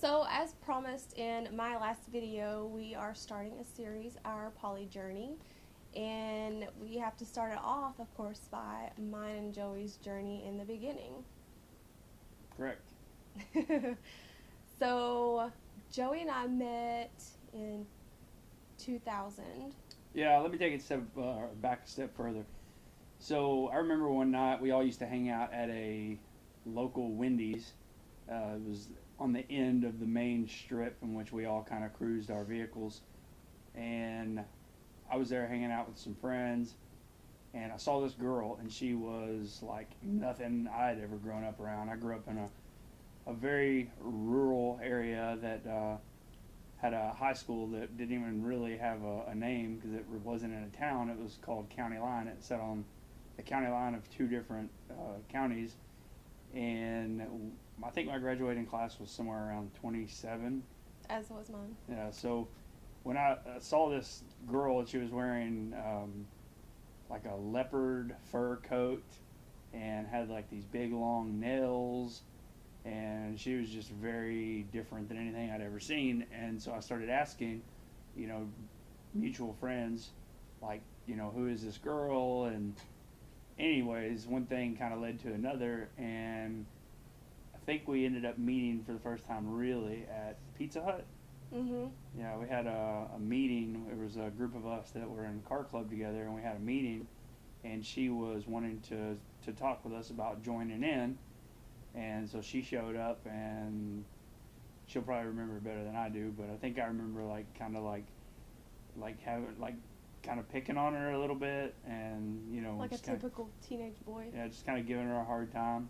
So, as promised in my last video, we are starting a series, our poly journey, and we have to start it off, of course, by mine and Joey's journey in the beginning. Correct. So, Joey and I met in 2000. Yeah, let me take it back a step further. So I remember one night we all used to hang out at a local Wendy's. It was on the end of the main strip in which we all kind of cruised our vehicles. And I was there hanging out with some friends, and I saw this girl, and she was like nothing I'd ever grown up around. I grew up in a very rural area that had a high school that didn't even really have a name because it wasn't in a town. It was called County Line. It sat on the county line of two different counties, and I think my graduating class was somewhere around 27. As was mine. Yeah, so when I saw this girl, she was wearing like a leopard fur coat and had like these big long nails, and she was just very different than anything I'd ever seen. And so I started asking, mutual friends, like, who is this girl? And anyways, one thing kind of led to another, and I think we ended up meeting for the first time really at Pizza Hut. Mm-hmm. Yeah, we had a meeting. It was a group of us that were in a car club together, and we had a meeting, and she was wanting to talk with us about joining in. And so she showed up, and she'll probably remember it better than I do, but I think I remember kind of picking on her a little bit, and like a typical teenage boy. Yeah, just kind of giving her a hard time.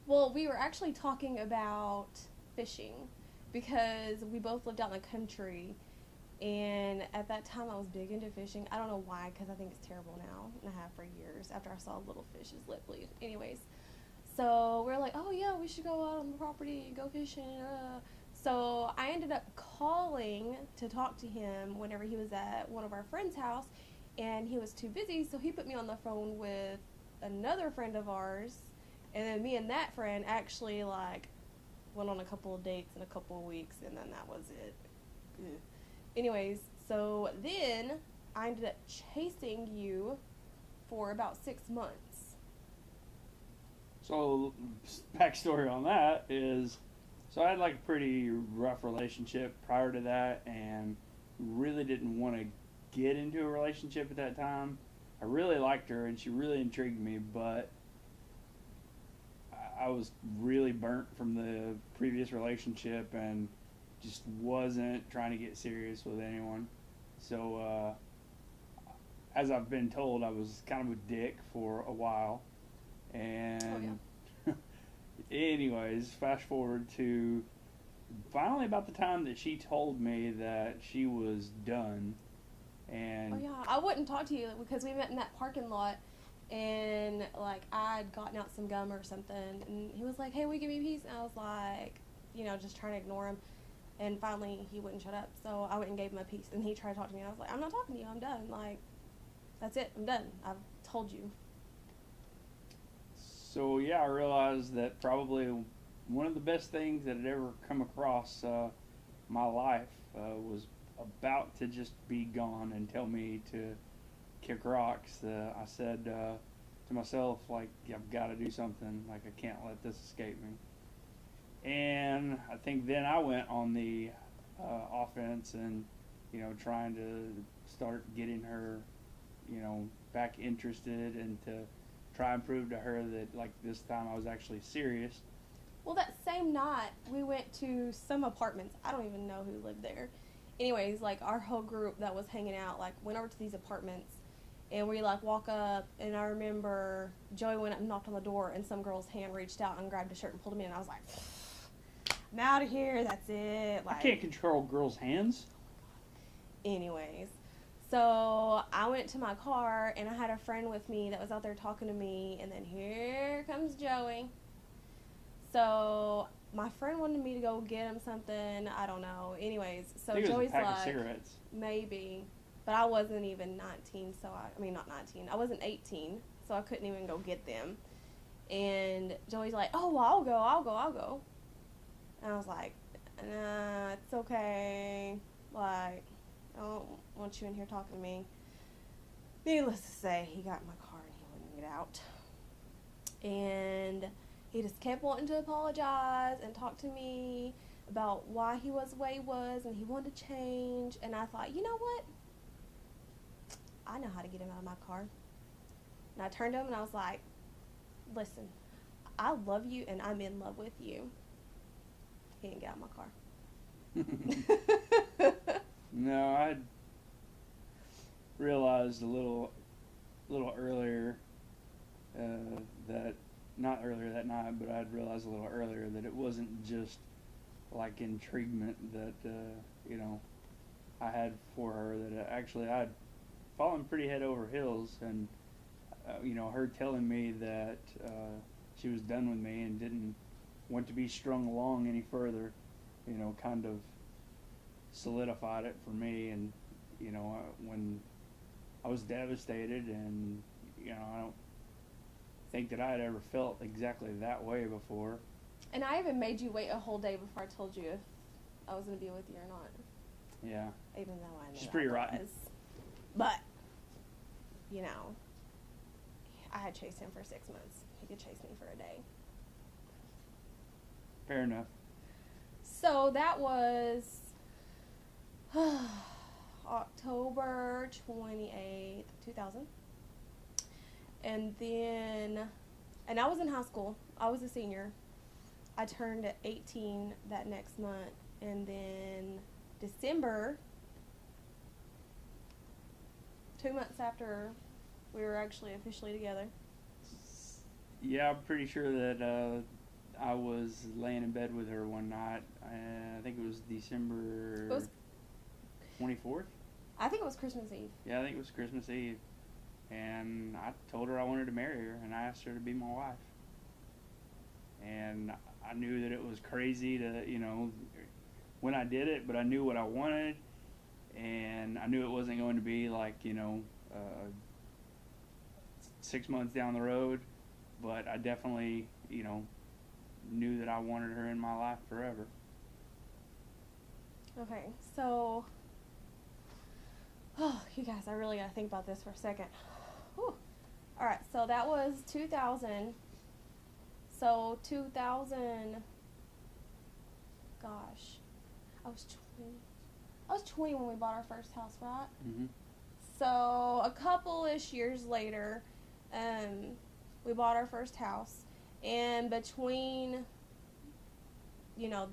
Well, we were actually talking about fishing because we both lived out in the country, and at that time I was big into fishing. I don't know why, because I think it's terrible now, and I have for years after I saw little fish's lip bleed. Anyways. So we're like, oh yeah, we should go out on the property and go fishing. So I ended up calling to talk to him whenever he was at one of our friends' house, and he was too busy, so he put me on the phone with another friend of ours, and then me and that friend actually went on a couple of dates in a couple of weeks, and then that was it. Ugh. Anyways, so then I ended up chasing you for about 6 months. So, backstory on that is, so I had a pretty rough relationship prior to that, and really didn't want to get into a relationship at that time. I really liked her, and she really intrigued me, but I was really burnt from the previous relationship and just wasn't trying to get serious with anyone. So, as I've been told, I was kind of a dick for a while. And anyways, fast forward to finally about the time that she told me that she was done. And oh yeah, I wouldn't talk to you because we met in that parking lot, and I'd gotten out some gum or something, and he was like, hey, will you give me a piece? And I was like, just trying to ignore him, and finally he wouldn't shut up, so I went and gave him a piece, and he tried to talk to me, and I was like, I'm not talking to you, I'm done, that's it, I'm done, I've told you. So yeah, I realized that probably one of the best things that had ever come across my life was about to just be gone and tell me to kick rocks. I said to myself, I've got to do something. I can't let this escape me. And I think then I went on the offense and, trying to start getting her, back interested and to try and prove to her that this time I was actually serious. Well, that same night we went to some apartments. I don't even know who lived there. Anyways, our whole group that was hanging out went over to these apartments, and we walk up, and I remember Joey went up and knocked on the door, and some girl's hand reached out and grabbed his shirt and pulled him in, and I was like, I'm out of here, that's it. I can't control girls' hands. Anyways, so I went to my car, and I had a friend with me that was out there talking to me, and then here comes Joey. So my friend wanted me to go get him something. I don't know. Anyways, so I think Joey's it was a pack of cigarettes. Maybe, but I wasn't even 19. So not 19. I wasn't 18, so I couldn't even go get them. And Joey's like, "Oh, well, I'll go." And I was like, nah, it's okay. Like, I don't want you in here talking to me. Needless to say, he got in my car and he wouldn't get out. And he just kept wanting to apologize and talk to me about why he was the way he was and he wanted to change. And I thought, you know what? I know how to get him out of my car. And I turned to him and I was like, listen, I love you and I'm in love with you. He didn't get out of my car. No, I realized a little earlier that, not earlier that night, but I'd realized a little earlier that it wasn't just like intriguement that I had for her, that actually I'd fallen pretty head over heels, and her telling me that she was done with me and didn't want to be strung along any further, kind of solidified it for me. And when I was devastated, and I don't think that I had ever felt exactly that way before. And I even made you wait a whole day before I told you if I was going to be with you or not. Yeah. Even though I knew She's pretty rotten. But, I had chased him for 6 months. He could chase me for a day. Fair enough. So that was October 28th, 2000. And I was in high school. I was a senior. I turned 18 that next month. And then December, 2 months after we were actually officially together. Yeah, I'm pretty sure that I was laying in bed with her one night. I think it was December 24th. I think it was Christmas Eve. Yeah, I think it was Christmas Eve. And I told her I wanted to marry her, and I asked her to be my wife. And I knew that it was crazy to, when I did it, but I knew what I wanted, and I knew it wasn't going to be like, 6 months down the road, but I definitely, knew that I wanted her in my life forever. Okay, so, you guys, I really gotta think about this for a second. Whew. All right, so that was 2000. So 2000, gosh, I was 20. I was 20 when we bought our first house, right? Mm-hmm. So a couple-ish years later, we bought our first house, and between,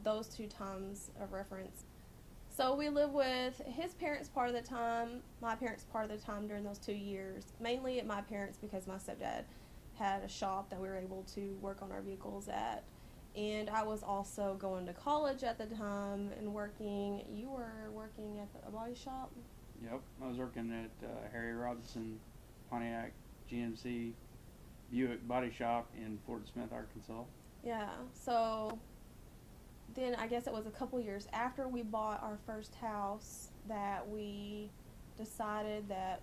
those two times of reference, so we lived with his parents part of the time, my parents part of the time during those 2 years, mainly at my parents because my stepdad had a shop that we were able to work on our vehicles at. And I was also going to college at the time and working. You were working at a body shop? Yep, I was working at Harry Robinson Pontiac GMC Buick body shop in Fort Smith, Arkansas. Yeah, so then I guess it was a couple years after we bought our first house that we decided that,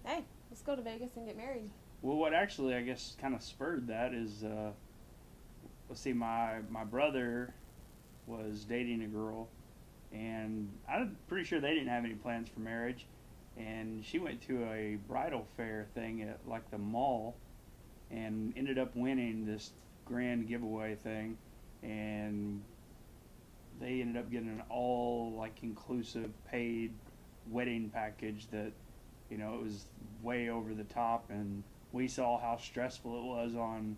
hey, let's go to Vegas and get married. Well, what actually, I guess, kind of spurred that is, let's see, my brother was dating a girl, and I'm pretty sure they didn't have any plans for marriage, and she went to a bridal fair thing at, like, the mall, and ended up winning this grand giveaway thing, and they ended up getting an all, like, inclusive paid wedding package that, it was way over the top, and we saw how stressful it was on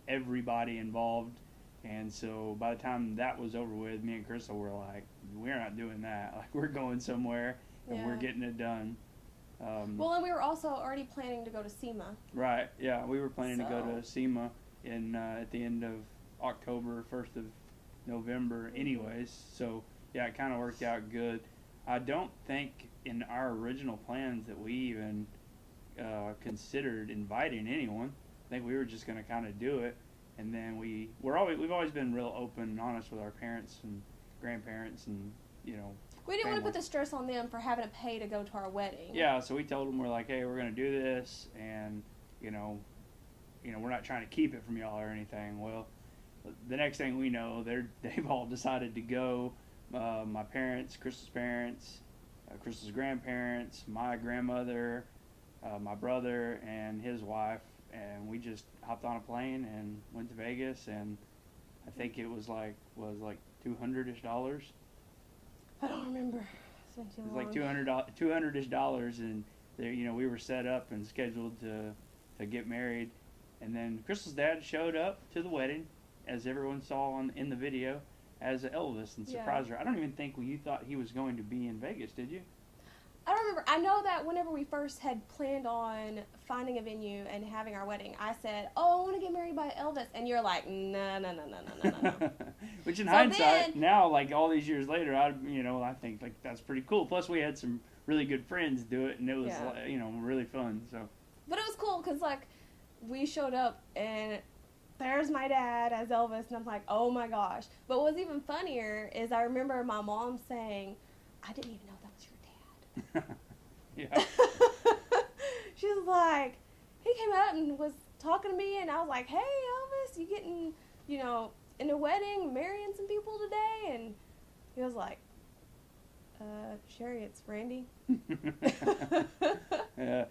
everybody involved. And so by the time that was over with, me and Crystal were like, we're not doing that. Like, we're going somewhere, and we're getting it done. Well, and we were also already planning to go to SEMA. Right, yeah. We were planning to go to SEMA at the end of October, 1st of November anyways. So, yeah, it kind of worked out good. I don't think in our original plans that we even considered inviting anyone. I think we were just going to kind of do it, and then we've always been real open and honest with our parents and grandparents, and we didn't want to put the stress on them for having to pay to go to our wedding. Yeah, so we told them, we're like, hey, we're going to do this, and we're not trying to keep it from y'all or anything. Well, the next thing we know, they've all decided to go. My parents, Crystal's parents, Crystal's grandparents, my grandmother, my brother, and his wife, and we just hopped on a plane and went to Vegas, and I think it was like $200-ish. I don't remember. It's been too It was long. like $200-ish, and there, we were set up and scheduled to get married, and then Crystal's dad showed up to the wedding, as everyone saw in the video, as Elvis, and surprised her. I don't even think you thought he was going to be in Vegas, did you? I don't remember. I know that whenever we first had planned on finding a venue and having our wedding, I said, "Oh, I want to get married by Elvis," and you're like, "No, no, no, no, no, no, no." Which in hindsight, now, like all these years later, I think like that's pretty cool. Plus, we had some really good friends do it, and it was really fun. So, but it was cool because like we showed up and there's my dad as Elvis, and I'm like, "Oh my gosh!" But what's even funnier is I remember my mom saying, "I didn't even know that was your dad." Yeah. She was like, he came out and was talking to me, and I was like, "Hey, Elvis, you getting, in a wedding, marrying some people today?" And he was like, "Sherry, it's Randy." Yeah.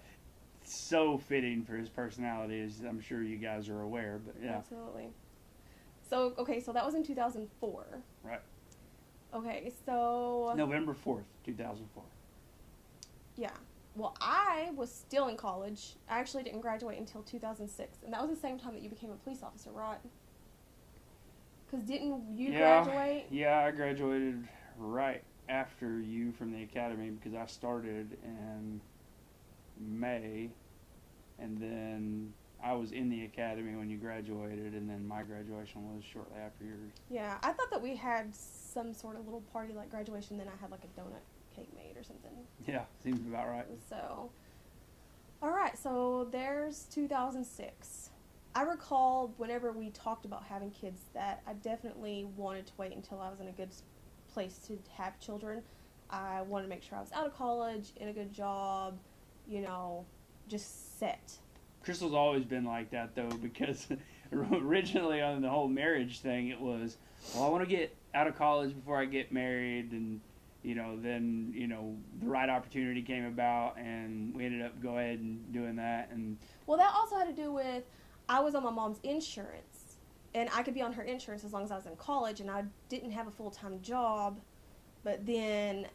So fitting for his personality, as I'm sure you guys are aware, but yeah. Absolutely. So, okay, so that was in 2004. Right. Okay, so... November 4th, 2004. Yeah. Well, I was still in college. I actually didn't graduate until 2006, and that was the same time that you became a police officer, right? Because didn't you graduate? Yeah, I graduated right after you from the academy, because I started in May, and then I was in the academy when you graduated, and then my graduation was shortly after yours. Yeah, I thought that we had some sort of little party like graduation, then I had like a donut cake made or something. Yeah, seems about right. So, alright, so there's 2006. I recall whenever we talked about having kids that I definitely wanted to wait until I was in a good place to have children. I wanted to make sure I was out of college, in a good job, just set. Crystal's always been like that, though, because originally on the whole marriage thing, it was, well, I want to get out of college before I get married, and, then, the right opportunity came about, and we ended up going ahead and doing that. And well, that also had to do with, I was on my mom's insurance, and I could be on her insurance as long as I was in college, and I didn't have a full-time job, but then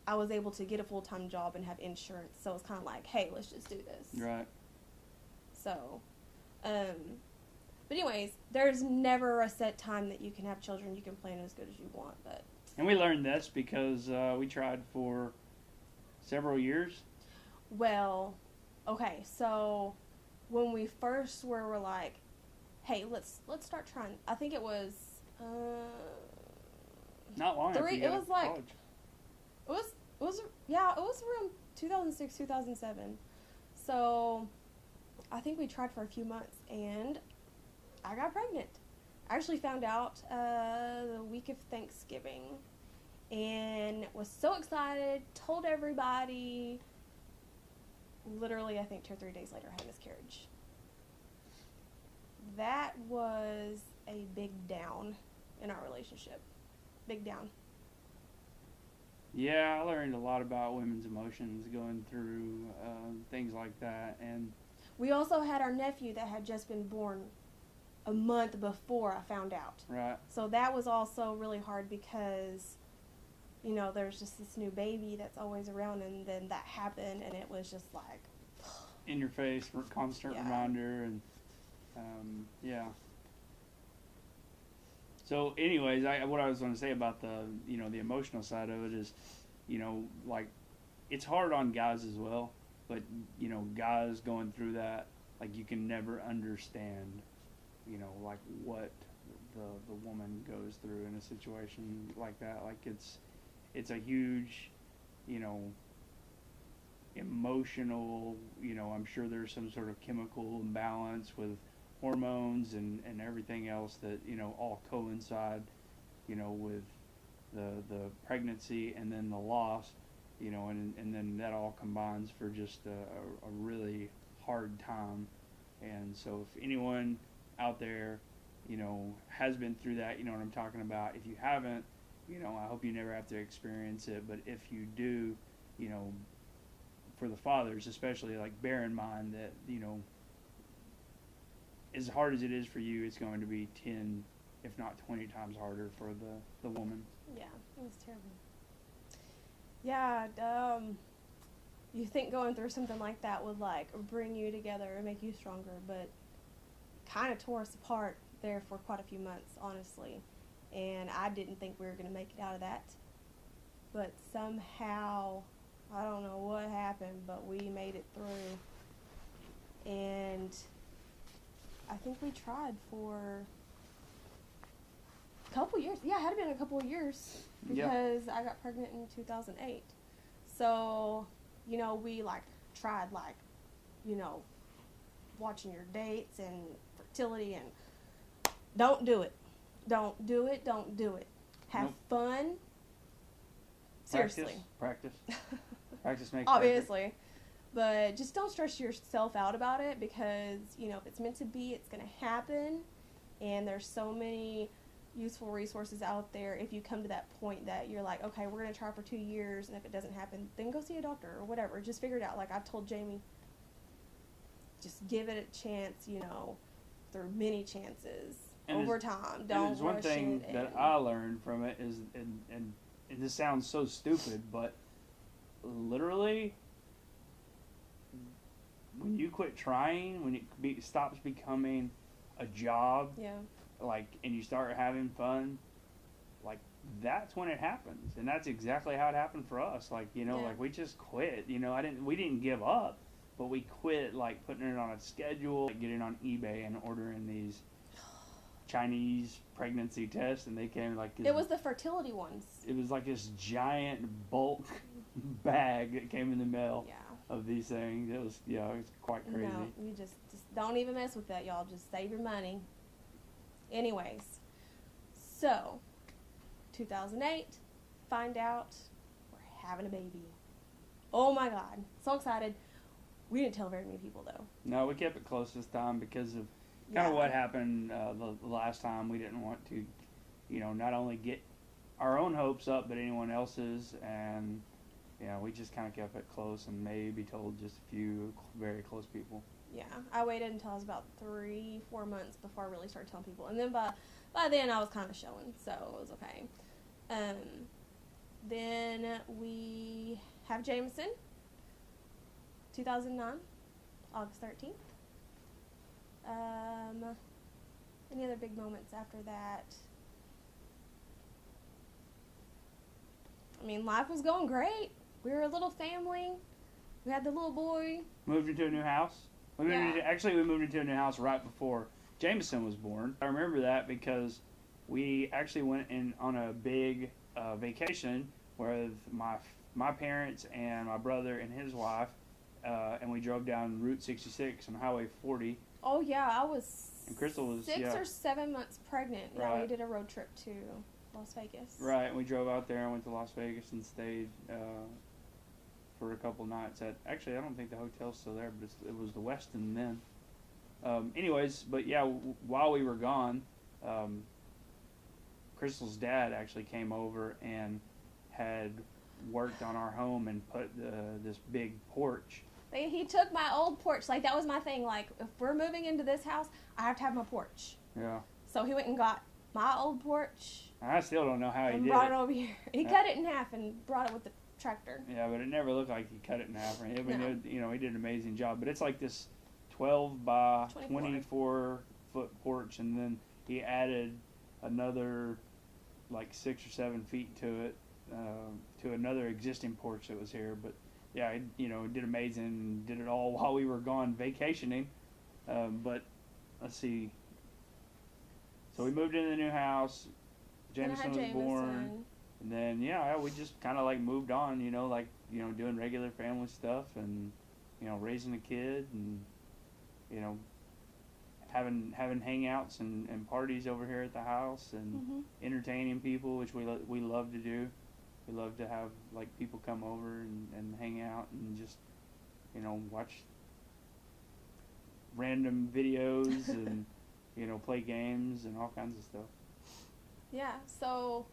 I was able to get a full-time job and have insurance, so it's kind of like, hey, let's just do this. Right. So, but anyways, there's never a set time that you can have children. You can plan as good as you want, but... And we learned this because we tried for several years. Well, okay, so when we first were like, hey, let's start trying. I think it was... Not long after you got out of college. It was around 2006, 2007. So I think we tried for a few months, and I got pregnant. I actually found out the week of Thanksgiving, and was so excited, told everybody. Literally, I think 2 or 3 days later, I had a miscarriage. That was a big down in our relationship. Big down. Yeah, I learned a lot about women's emotions going through things like that. And we also had our nephew that had just been born a month before I found out. Right. So that was also really hard because, there's just this new baby that's always around, and then that happened, and it was just like... in your face, constant reminder, and yeah. So anyways, what I was going to say about the emotional side of it is, like, it's hard on guys as well, but, guys going through that, like, you can never understand, like, what the woman goes through in a situation like that. Like, it's a huge, emotional, I'm sure there's some sort of chemical imbalance with hormones and everything else that, all coincide, with the pregnancy and then the loss, and then that all combines for just a really hard time. And so if anyone out there has been through that, you know what I'm talking about. If you haven't, I hope you never have to experience it. But if you do, for the fathers especially, like, bear in mind that, as hard as it is for you, it's going to be 10, if not 20 times harder for the woman. Yeah, it was terrible. Yeah, you think going through something like that would, like, bring you together and make you stronger, but kind of tore us apart there for quite a few months, honestly. And I didn't think we were going to make it out of that. But somehow, I don't know what happened, but we made it through. And I think we tried for a couple years. Yeah, it had been a couple of years because I got pregnant in 2008. So, we, like, tried, like, watching your dates and fertility, and don't do it. Don't do it. Don't do it. Have fun. Seriously. Practice. Practice makes Obviously. perfect. But just don't stress yourself out about it, because, if it's meant to be, it's going to happen. And there's so many useful resources out there. If you come to that point that you're like, okay, we're going to try for 2 years, and if it doesn't happen, then go see a doctor or whatever. Just figure it out. Like I've told Jamie, just give it a chance, through many chances over time. Don't rush it. One thing that I learned from it is, and this sounds so stupid, but literally, when you quit trying, when it stops becoming a job, like, and you start having fun, like, that's when it happens. And that's exactly how it happened for us. Like, like, we just quit. We didn't give up, but we quit, like, putting it on a schedule, like getting on eBay and ordering these Chinese pregnancy tests, and they came like this, it was the fertility ones. It was like this giant bulk bag that came in the mail of these things. It was quite crazy. No, you just don't even mess with that, y'all. Just save your money. Anyways, so 2008, find out we're having a baby. Oh my God, so excited. We didn't tell very many people though. No, we kept it close this time because of kind of what happened the last time. We didn't want to, not only get our own hopes up, but anyone else's. And, we just kind of kept it close and maybe told just a few very close people. Yeah, I waited until I was about 3-4 months before I really started telling people. And then by then I was kind of showing, so it was okay. Then we have Jameson, 2009, August 13th. Any other big moments after that? I mean, life was going great. We were a little family. We had the little boy. Moved into a new house. We moved into a new house right before Jameson was born. I remember that because we actually went on a big vacation with my parents and my brother and his wife, and we drove down Route 66 on Highway 40. Oh yeah, I was. And Crystal was 6 or 7 months pregnant. Right. Yeah, we did a road trip to Las Vegas. Right, and we drove out there and went to Las Vegas and stayed for a couple nights at. Actually, I don't think the hotel's still there, but it was the Westin then. Anyways, but yeah, while we were gone, Crystal's dad actually came over and had worked on our home and put this big porch. He took my old porch. Like, that was my thing. Like, if we're moving into this house, I have to have my porch. Yeah. So he went and got my old porch. I still don't know how he did it. And brought it over here. He cut it in half and brought it with the tractor. Yeah, but it never looked like he cut it in half. I mean, he did an amazing job. But it's like this 12 by 24 foot porch, and then he added another like 6 or 7 feet to it, to another existing porch that was here. But yeah, he did amazing. Did it all while we were gone vacationing. But let's see. So we moved into the new house. Jameson was born. And then, we just kind of like moved on, doing regular family stuff and, raising a kid and, having hangouts and parties over here at the house and entertaining people, which we love to do. We love to have like people come over and hang out and just, watch random videos and play games and all kinds of stuff. Yeah, so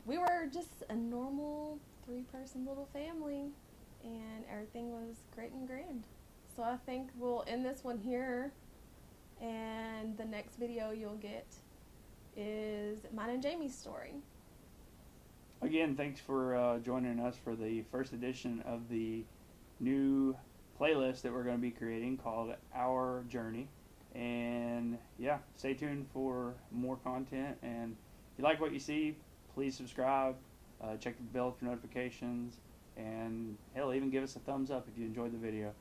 we were just a normal 3-person little family, and everything was great and grand. So I think we'll end this one here, and the next video you'll get is mine and Jamie's story. Again, thanks for joining us for the first edition of the new playlist that we're going to be creating called Our Journey. And yeah, stay tuned for more content. And if you like what you see, please subscribe, check the bell for notifications, and hell, even give us a thumbs up if you enjoyed the video.